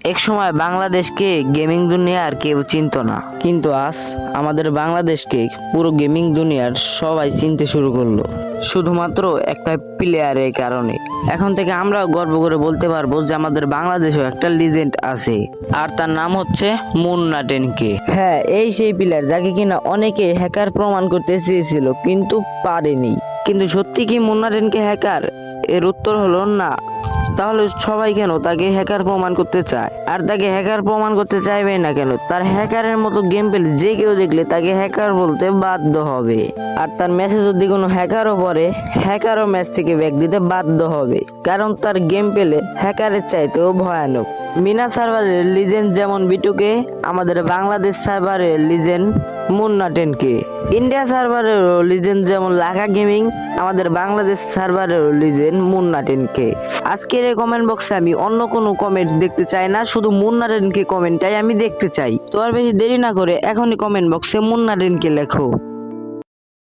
এক সময় বাংলাদেশকে গেমিং দুনিয়ার কেউ চিনতো না, কিন্তু আজ আমাদের বাংলাদেশকে পুরো গেমিং দুনিয়ার সবাই চিনতে শুরু করলো, শুধুমাত্র একটা প্লেয়ারের কারণে। এখন থেকে আমরা গর্ব করে বলতে পারবো যে আমাদের বাংলাদেশেও একটা লিজেন্ড আছে, আর তার নাম হচ্ছে মুন্না 10K। হ্যাঁ, এই সেই প্লেয়ার যাকে কিনা অনেকে হ্যাকার প্রমাণ করতে চেয়েছিল কিন্তু পারেনি। কিন্তু সত্যি কি মুন্না 10K হ্যাকার? এর উত্তর হলো না। তাহলে সবাই কেন তাকে হ্যাকার প্রমাণ করতে চায়? আর তাকে হ্যাকার প্রমাণ করতে চাইবে না কেন? তার হ্যাকারের মতো গেম প্লে যে কেউ দেখলে তাকে হ্যাকার বলতে বাধ্য হবে। আর তার ম্যাচে যদি কোনো হ্যাকারও পড়ে, হ্যাকারও ম্যাচ থেকে ব্যাক দিতে বাধ্য হবে, কারণ তার গেম প্লে হ্যাকারের চাইতেও ভয়ানক। মিনা সার্ভারের লিজেন্ড যেমন বিটুকে, আমাদের বাংলাদেশ সার্ভারের লিজেন্ড মুন্না 10K। ইন্ডিয়া সার্ভারের লিজেন্ড যেমন লাখা গেমিং, আমাদের বাংলাদেশ সার্ভারের লিজেন্ড মুন্না 10K। আজকের এই কমেন্ট বক্সে আমি অন্য কোনো কমেন্ট দেখতে চাই না, শুধু মুন্না 10K কমেন্টটাই আমি দেখতে চাই। তো আর বেশি দেরি না করে এখনই কমেন্ট বক্সে মুন্না 10K লেখো।